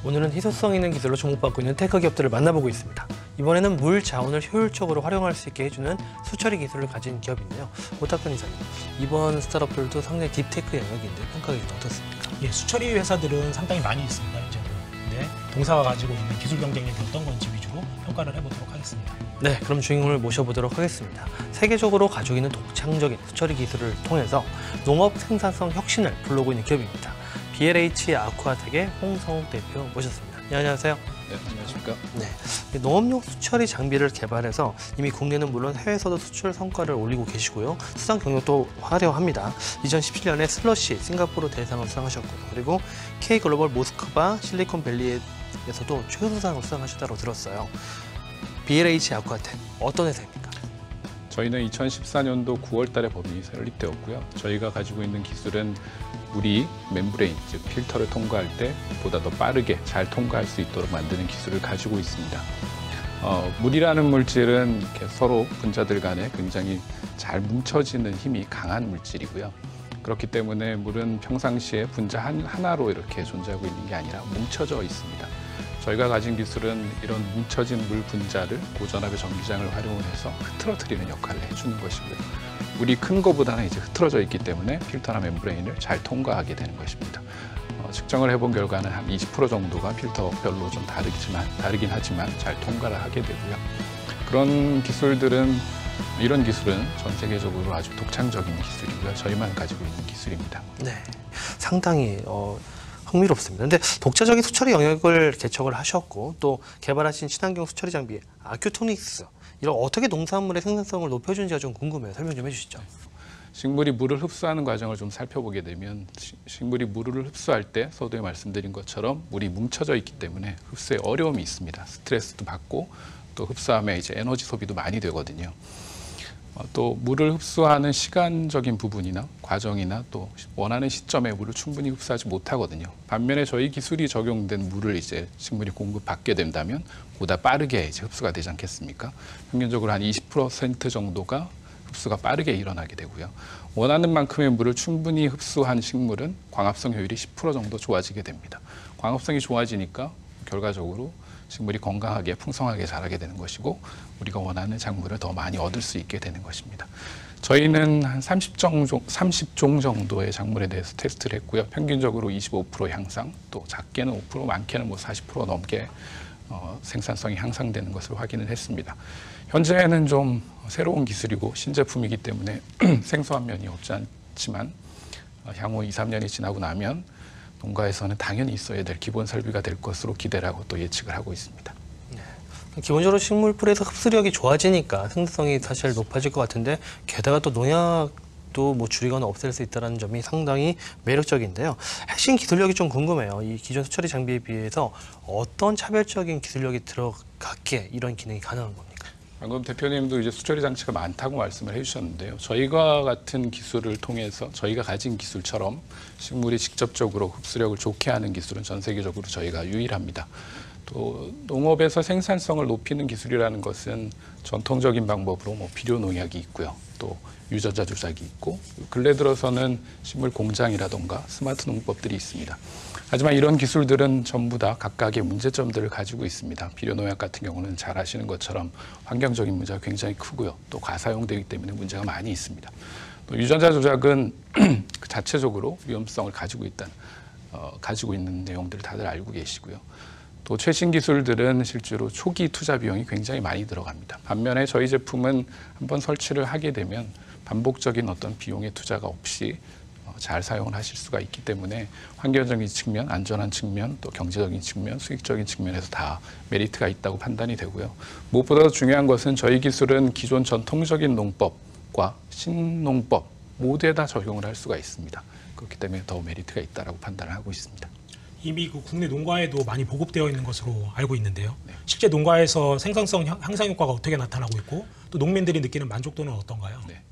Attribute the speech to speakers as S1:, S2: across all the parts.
S1: 오늘은 희소성 있는 기술로 주목받고 있는 테크 기업들을 만나보고 있습니다. 이번에는 물 자원을 효율적으로 활용할 수 있게 해주는 수처리 기술을 가진 기업인데요. 오탁근 이사님, 이번 스타트업들도 상당히 딥테크 영역인데 평가가 어떻습니까?
S2: 예, 수처리 회사들은 상당히 많이 있습니다. 이제 근데 동사가 가지고 있는 기술 경쟁력이 어떤 건지 위주로 평가를 해보도록 하겠습니다.
S1: 네, 그럼 주인공을 모셔보도록 하겠습니다. 세계적으로 가지고 있는 독창적인 수처리 기술을 통해서 농업 생산성 혁신을 불러오고 있는 기업입니다. BLH 아쿠아텍의 홍성욱 대표 모셨습니다. 네, 안녕하세요.
S3: 네, 안녕하십니까.
S1: 네, 농업용 수처리 장비를 개발해서 이미 국내는 물론 해외에서도 수출 성과를 올리고 계시고요. 수상 경력도 화려합니다. 2017년에 슬러시 싱가포르 대상을 수상하셨고요. 그리고 K글로벌 모스크바 실리콘밸리에서도 최우수상을 수상하셨다고 들었어요. BLH 아쿠아텍 어떤 회사입니까?
S3: 저희는 2014년도 9월 달에 법인이 설립되었고요. 저희가 가지고 있는 기술은 물이 멤브레인, 즉 필터를 통과할 때 보다 더 빠르게 잘 통과할 수 있도록 만드는 기술을 가지고 있습니다. 물이라는 물질은 이렇게 서로 분자들 간에 굉장히 잘 뭉쳐지는 힘이 강한 물질이고요. 그렇기 때문에 물은 평상시에 분자 하나로 이렇게 존재하고 있는 게 아니라 뭉쳐져 있습니다. 저희가 가진 기술은 이런 뭉쳐진 물 분자를 고전압의 전기장을 활용해서 흐트러뜨리는 역할을 해주는 것이고요. 물이 큰 것보다는 이제 흐트러져 있기 때문에 필터나 멤브레인을 잘 통과하게 되는 것입니다. 측정을 해본 결과는 한 20% 정도가 필터별로 좀 다르긴 하지만 잘 통과를 하게 되고요. 이런 기술은 전 세계적으로 아주 독창적인 기술이고요. 저희만 가지고 있는 기술입니다.
S1: 네, 상당히 흥미롭습니다. 근데 독자적인 수처리 영역을 개척을 하셨고 또 개발하신 친환경 수처리 장비 아큐토닉스, 이런 어떻게 농산물의 생산성을 높여주는지가 좀 궁금해요. 설명 좀 해주시죠.
S3: 식물이 물을 흡수하는 과정을 좀 살펴보게 되면 식물이 물을 흡수할 때 서두에 말씀드린 것처럼 물이 뭉쳐져 있기 때문에 흡수에 어려움이 있습니다. 스트레스도 받고 또 흡수하면 이제 에너지 소비도 많이 되거든요. 또 물을 흡수하는 시간적인 부분이나 과정이나 또 원하는 시점에 물을 충분히 흡수하지 못하거든요. 반면에 저희 기술이 적용된 물을 이제 식물이 공급받게 된다면 보다 빠르게 이제 흡수가 되지 않겠습니까? 평균적으로 한 20% 정도가 흡수가 빠르게 일어나게 되고요. 원하는 만큼의 물을 충분히 흡수한 식물은 광합성 효율이 10% 정도 좋아지게 됩니다. 광합성이 좋아지니까 결과적으로 식물이 건강하게 풍성하게 자라게 되는 것이고 우리가 원하는 작물을 더 많이 얻을 수 있게 되는 것입니다. 저희는 한 30종 정도의 작물에 대해서 테스트를 했고요. 평균적으로 25% 향상, 또 작게는 5%, 많게는 40% 넘게 생산성이 향상되는 것을 확인을 했습니다. 현재는 좀 새로운 기술이고 신제품이기 때문에 생소한 면이 없지 않지만 향후 2, 3년이 지나고 나면 농가에서는 당연히 있어야 될 기본 설비가 될 것으로 기대를 하고 또 예측을 하고 있습니다.
S1: 네. 기본적으로 식물풀에서 흡수력이 좋아지니까 생산성이 사실 높아질 것 같은데 게다가 또 농약도 뭐 줄이거나 없앨 수 있다는 점이 상당히 매력적인데요. 핵심 기술력이 좀 궁금해요. 이 기존 수처리 장비에 비해서 어떤 차별적인 기술력이 들어갔기에 이런 기능이 가능한 겁니까?
S3: 방금 대표님도 이제 수처리 장치가 많다고 말씀을 해주셨는데요. 저희가 같은 기술을 통해서 저희가 가진 기술처럼 식물이 직접적으로 흡수력을 좋게 하는 기술은 전 세계적으로 저희가 유일합니다. 또 농업에서 생산성을 높이는 기술이라는 것은 전통적인 방법으로 비료 농약이 있고요. 또 유전자 조작이 있고 근래 들어서는 식물 공장이라던가 스마트 농법들이 있습니다. 하지만 이런 기술들은 전부 다 각각의 문제점들을 가지고 있습니다. 비료 농약 같은 경우는 잘 아시는 것처럼 환경적인 문제가 굉장히 크고요. 또 과사용되기 때문에 문제가 많이 있습니다. 또 유전자 조작은 그 자체적으로 위험성을 가지고 있는 내용들을 다들 알고 계시고요. 또 최신 기술들은 실제로 초기 투자 비용이 굉장히 많이 들어갑니다. 반면에 저희 제품은 한번 설치를 하게 되면 반복적인 어떤 비용의 투자가 없이 잘 사용을 하실 수가 있기 때문에 환경적인 측면, 안전한 측면, 또 경제적인 측면, 수익적인 측면에서 다 메리트가 있다고 판단이 되고요. 무엇보다 더 중요한 것은 저희 기술은 기존 전통적인 농법과 신농법 모두에다 적용을 할 수가 있습니다. 그렇기 때문에 더 메리트가 있다고 판단을 하고 있습니다.
S2: 이미 국내 농가에도 많이 보급되어 있는 것으로 알고 있는데요. 네. 실제 농가에서 생산성 향상 효과가 어떻게 나타나고 있고 또 농민들이 느끼는 만족도는 어떤가요?
S3: 네.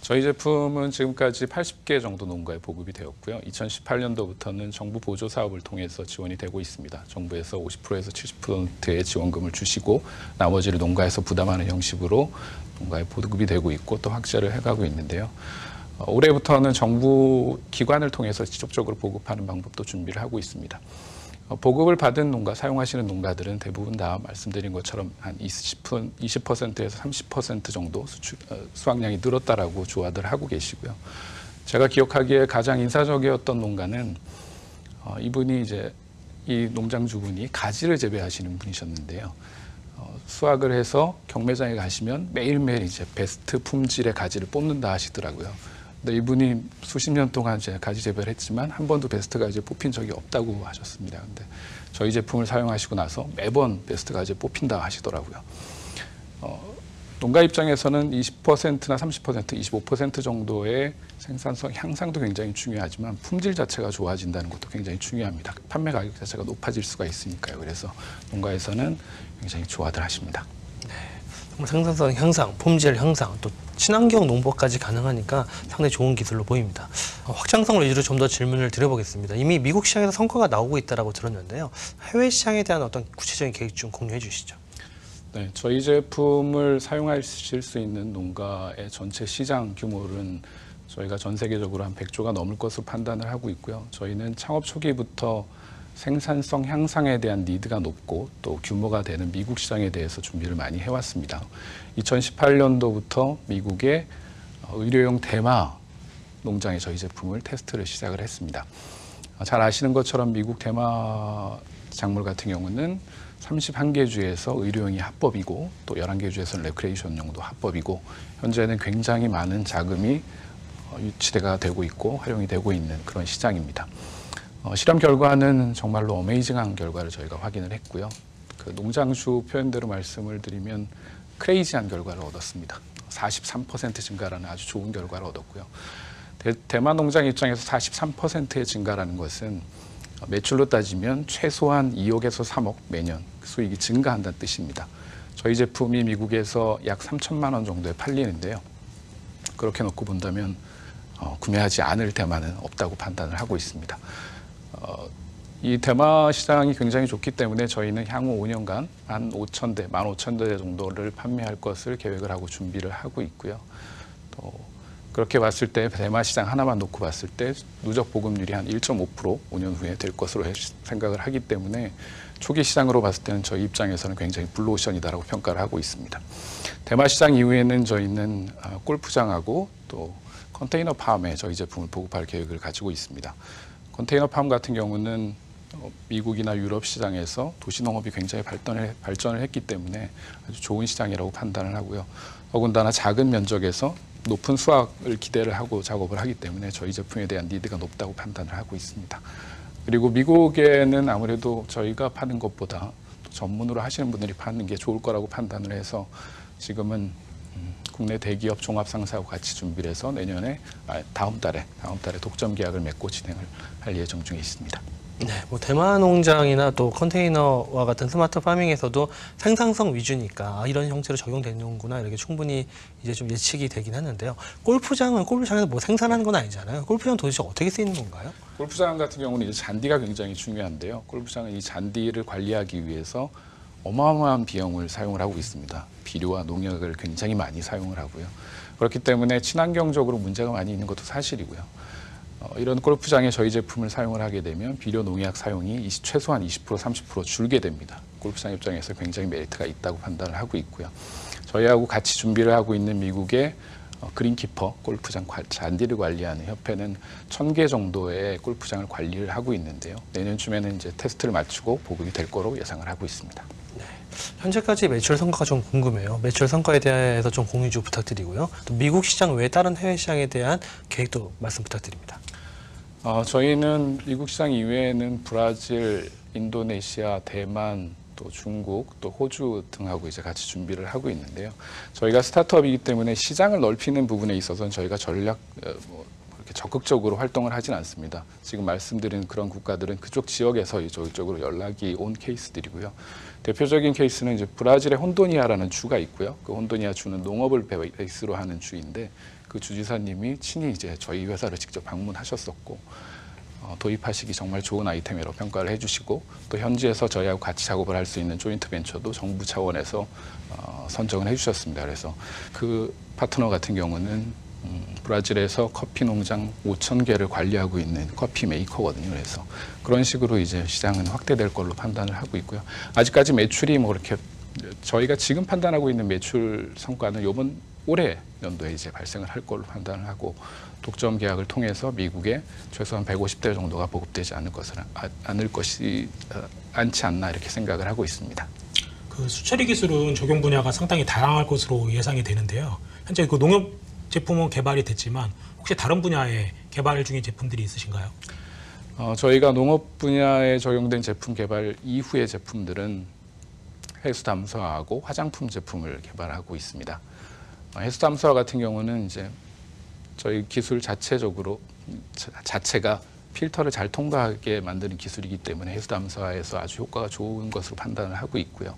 S3: 저희 제품은 지금까지 80개 정도 농가에 보급이 되었고요. 2018년도부터는 정부 보조 사업을 통해서 지원이 되고 있습니다. 정부에서 50%에서 70%의 지원금을 주시고 나머지를 농가에서 부담하는 형식으로 농가에 보급이 되고 있고 또 확대를 해가고 있는데요. 올해부터는 정부 기관을 통해서 직접적으로 보급하는 방법도 준비를 하고 있습니다. 보급을 받은 농가, 사용하시는 농가들은 대부분 다 말씀드린 것처럼 한 20%에서 30% 정도 수확량이 늘었다라고 조화들 하고 계시고요. 제가 기억하기에 가장 인상적이었던 농가는 이분이 이제 이 농장주분이 가지를 재배하시는 분이셨는데요. 수확을 해서 경매장에 가시면 매일매일 이제 베스트 품질의 가지를 뽑는다 하시더라고요. 근데 이분이 수십 년 동안 이제 가지 재배를 했지만 한 번도 베스트 가지에 뽑힌 적이 없다고 하셨습니다. 근데 저희 제품을 사용하시고 나서 매번 베스트 가지에 뽑힌다 하시더라고요. 농가 입장에서는 20%나 30%, 25% 정도의 생산성 향상도 굉장히 중요하지만 품질 자체가 좋아진다는 것도 굉장히 중요합니다. 판매 가격 자체가 높아질 수가 있으니까요. 그래서 농가에서는 굉장히 좋아들 하십니다.
S1: 생산성 향상, 품질 향상, 또 친환경 농법까지 가능하니까 상당히 좋은 기술로 보입니다. 확장성을 위주로 좀 더 질문을 드려보겠습니다. 이미 미국 시장에서 성과가 나오고 있다고 들었는데요. 해외 시장에 대한 어떤 구체적인 계획 좀 공유해 주시죠.
S3: 네, 저희 제품을 사용하실 수 있는 농가의 전체 시장 규모는 저희가 전 세계적으로 한 100조가 넘을 것으로 판단을 하고 있고요. 저희는 창업 초기부터 생산성 향상에 대한 니드가 높고 또 규모가 되는 미국 시장에 대해서 준비를 많이 해왔습니다. 2018년도부터 미국의 의료용 대마 농장에 저희 제품을 테스트를 시작을 했습니다. 잘 아시는 것처럼 미국 대마 작물 같은 경우는 31개 주에서 의료용이 합법이고 또 11개 주에서는 레크레이션용도 합법이고 현재는 굉장히 많은 자금이 유치가 되고 있고 활용이 되고 있는 그런 시장입니다. 실험 결과는 정말로 어메이징한 결과를 저희가 확인을 했고요. 그 농장주 표현대로 말씀을 드리면 크레이지한 결과를 얻었습니다. 43% 증가라는 아주 좋은 결과를 얻었고요. 대만 농장 입장에서 43%의 증가라는 것은 매출로 따지면 최소한 2억에서 3억 매년 수익이 증가한다는 뜻입니다. 저희 제품이 미국에서 약 3천만 원 정도에 팔리는데요. 그렇게 놓고 본다면 구매하지 않을 대만은 없다고 판단을 하고 있습니다. 이 대마 시장이 굉장히 좋기 때문에 저희는 향후 5년간 한 5,000대, 15,000대 정도를 판매할 것을 계획을 하고 준비를 하고 있고요. 또 그렇게 봤을 때 대마 시장 하나만 놓고 봤을 때 누적 보급률이 한 1.5% 5년 후에 될 것으로 생각을 하기 때문에 초기 시장으로 봤을 때는 저희 입장에서는 굉장히 블루오션이다라고 평가를 하고 있습니다. 대마 시장 이후에는 저희는 골프장하고 또 컨테이너 팜에 저희 제품을 보급할 계획을 가지고 있습니다. 컨테이너 팜 같은 경우는 미국이나 유럽 시장에서 도시농업이 굉장히 발전을 했기 때문에 아주 좋은 시장이라고 판단을 하고요. 더군다나 작은 면적에서 높은 수확을 기대를 하고 작업을 하기 때문에 저희 제품에 대한 니드가 높다고 판단을 하고 있습니다. 그리고 미국에는 아무래도 저희가 파는 것보다 전문으로 하시는 분들이 파는 게 좋을 거라고 판단을 해서 지금은 국내 대기업 종합상사하고 같이 준비를 해서 내년에 다음 달에 독점 계약을 맺고 진행을 할 예정 중에 있습니다.
S1: 네, 뭐 대마 농장이나 또 컨테이너와 같은 스마트 파밍에서도 생산성 위주니까 이런 형태로 적용되는구나 이렇게 충분히 이제 좀 예측이 되긴 하는데요. 골프장에서 뭐 생산하는 건 아니잖아요. 골프장 도대체 어떻게 쓰이는 건가요?
S3: 골프장 같은 경우는 이제 잔디가 굉장히 중요한데요. 골프장은 이 잔디를 관리하기 위해서 어마어마한 비용을 사용을 하고 있습니다. 비료와 농약을 굉장히 많이 사용을 하고요. 그렇기 때문에 친환경적으로 문제가 많이 있는 것도 사실이고요. 이런 골프장에 저희 제품을 사용을 하게 되면 비료 농약 사용이 최소한 20% 30% 줄게 됩니다. 골프장 입장에서 굉장히 메리트가 있다고 판단을 하고 있고요. 저희하고 같이 준비를 하고 있는 미국의 그린키퍼 골프장 잔디를 관리하는 협회는 1,000개 정도의 골프장을 관리를 하고 있는데요. 내년쯤에는 이제 테스트를 마치고 보급이 될 거로 예상을 하고 있습니다.
S1: 네. 현재까지 매출 성과가 좀 궁금해요. 매출 성과에 대해서 좀 공유 좀 부탁드리고요. 또 미국 시장 외에 다른 해외 시장에 대한 계획도 말씀 부탁드립니다.
S3: 저희는 미국 시장 이외에는 브라질, 인도네시아, 대만, 또 중국, 또 호주 등하고 이제 같이 준비를 하고 있는데요. 저희가 스타트업이기 때문에 시장을 넓히는 부분에 있어서는 저희가 이렇게 적극적으로 활동을 하진 않습니다. 지금 말씀드린 그런 국가들은 그쪽 지역에서 이쪽으로 연락이 온 케이스들이고요. 대표적인 케이스는 이제 브라질의 혼도니아라는 주가 있고요. 그 혼도니아 주는 농업을 베이스로 하는 주인데 그 주지사님이 친히 이제 저희 회사를 직접 방문하셨었고 도입하시기 정말 좋은 아이템이라고 평가를 해주시고 또 현지에서 저희하고 같이 작업을 할 수 있는 조인트 벤처도 정부 차원에서 선정을 해주셨습니다. 그래서 그 파트너 같은 경우는 브라질에서 커피 농장 5,000개를 관리하고 있는 커피 메이커거든요. 그래서 그런 식으로 이제 시장은 확대될 걸로 판단을 하고 있고요. 아직까지 매출이 뭐 이렇게 저희가 지금 판단하고 있는 매출 성과는 올해 연도에 이제 발생을 할 걸로 판단을 하고 독점 계약을 통해서 미국에 최소한 150대 정도가 보급되지 않지 않나 이렇게 생각을 하고 있습니다.
S2: 그 수처리 기술은 적용 분야가 상당히 다양할 것으로 예상이 되는데요. 현재 그 농협 제품은 개발이 됐지만 혹시 다른 분야에 개발 중인 제품들이 있으신가요?
S3: 저희가 농업 분야에 적용된 제품 개발 이후의 제품들은 해수 담수화하고 화장품 제품을 개발하고 있습니다. 해수 담수화 같은 경우는 이제 저희 기술 자체가 필터를 잘 통과하게 만드는 기술이기 때문에 해수 담수화에서 아주 효과가 좋은 것으로 판단을 하고 있고요.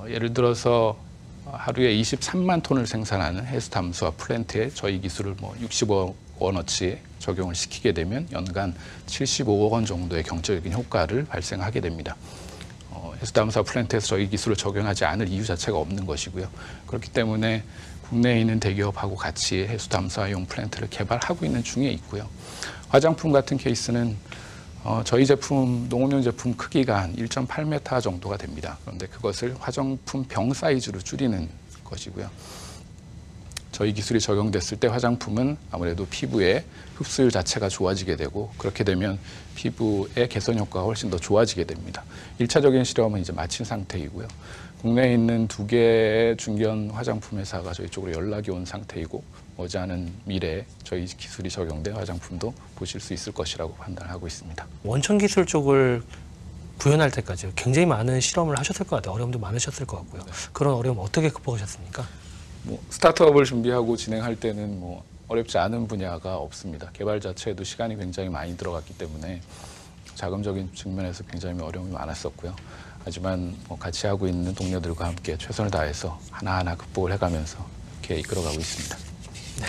S3: 예를 들어서 하루에 23만 톤을 생산하는 해수 담수화 플랜트에 저희 기술을 60억 원어치 적용을 시키게 되면 연간 75억 원 정도의 경제적인 효과를 발생하게 됩니다. 해수 담수화 플랜트에서 저희 기술을 적용하지 않을 이유 자체가 없는 것이고요. 그렇기 때문에 국내에 있는 대기업하고 같이 해수 담수화용 플랜트를 개발하고 있는 중에 있고요. 화장품 같은 케이스는 저희 제품, 농업용 제품 크기가 한 1.8m 정도가 됩니다. 그런데 그것을 화장품 병 사이즈로 줄이는 것이고요. 저희 기술이 적용됐을 때 화장품은 아무래도 피부의 흡수율 자체가 좋아지게 되고 그렇게 되면 피부의 개선 효과가 훨씬 더 좋아지게 됩니다. 1차적인 실험은 이제 마친 상태이고요. 국내에 있는 2개의 중견 화장품 회사가 저희 쪽으로 연락이 온 상태이고 머지않은 미래에 저희 기술이 적용된 화장품도 보실 수 있을 것이라고 판단하고 있습니다.
S1: 원천 기술 쪽을 구현할 때까지 굉장히 많은 실험을 하셨을 것 같아요. 어려움도 많으셨을 것 같고요. 그런 어려움 어떻게 극복하셨습니까?
S3: 스타트업을 준비하고 진행할 때는 어렵지 않은 분야가 없습니다. 개발 자체에도 시간이 굉장히 많이 들어갔기 때문에 자금적인 측면에서 굉장히 어려움이 많았었고요. 하지만 같이 하고 있는 동료들과 함께 최선을 다해서 하나하나 극복을 해가면서 이렇게 이끌어가고 있습니다.
S1: 네.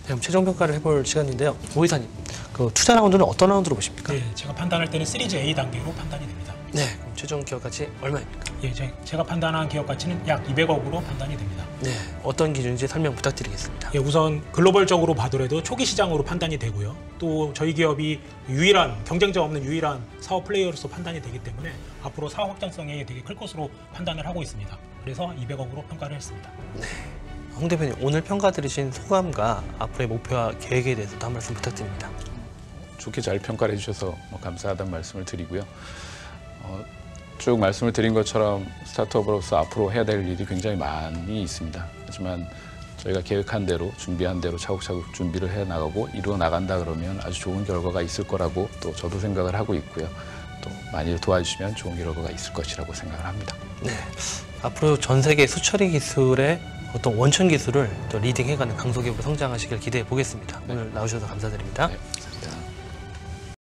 S1: 그럼 최종 평가를 해볼 시간인데요. 오 이사님, 그 투자 라운드는 어떤 라운드로 보십니까?
S2: 네, 제가 판단할 때는 시리즈 A 단계로 판단이 됩니다.
S1: 네, 그럼 최종 기업 가치 얼마입니까?
S2: 예, 제가 판단한 기업 가치는 약 200억으로 판단이 됩니다.
S1: 네, 어떤 기준인지 설명 부탁드리겠습니다.
S2: 예, 우선 글로벌적으로 봐더라도 초기 시장으로 판단이 되고요. 또 저희 기업이 경쟁자 없는 유일한 사업 플레이어로서 판단이 되기 때문에 앞으로 사업 확장성이 되게 클 것으로 판단을 하고 있습니다. 그래서 200억으로 평가를 했습니다.
S1: 네. 홍 대표님, 오늘 평가 들으신 소감과 앞으로의 목표와 계획에 대해서도 한 말씀 부탁드립니다.
S3: 좋게 잘 평가를 해주셔서 감사하다는 말씀을 드리고요. 쭉 말씀을 드린 것처럼 스타트업으로서 앞으로 해야 될 일이 굉장히 많이 있습니다. 하지만 저희가 계획한 대로 준비한 대로 차곡차곡 준비를 해나가고 이루어 나간다 그러면 아주 좋은 결과가 있을 거라고 또 저도 생각을 하고 있고요. 또 많이 도와주시면 좋은 결과가 있을 것이라고 생각을 합니다.
S1: 네, 앞으로 전 세계 수처리 기술의 어떤 원천 기술을 또 리딩해가는 강소기업으로 성장하시길 기대해 보겠습니다. 오늘 나오셔서 감사드립니다.
S3: 네, 감사합니다.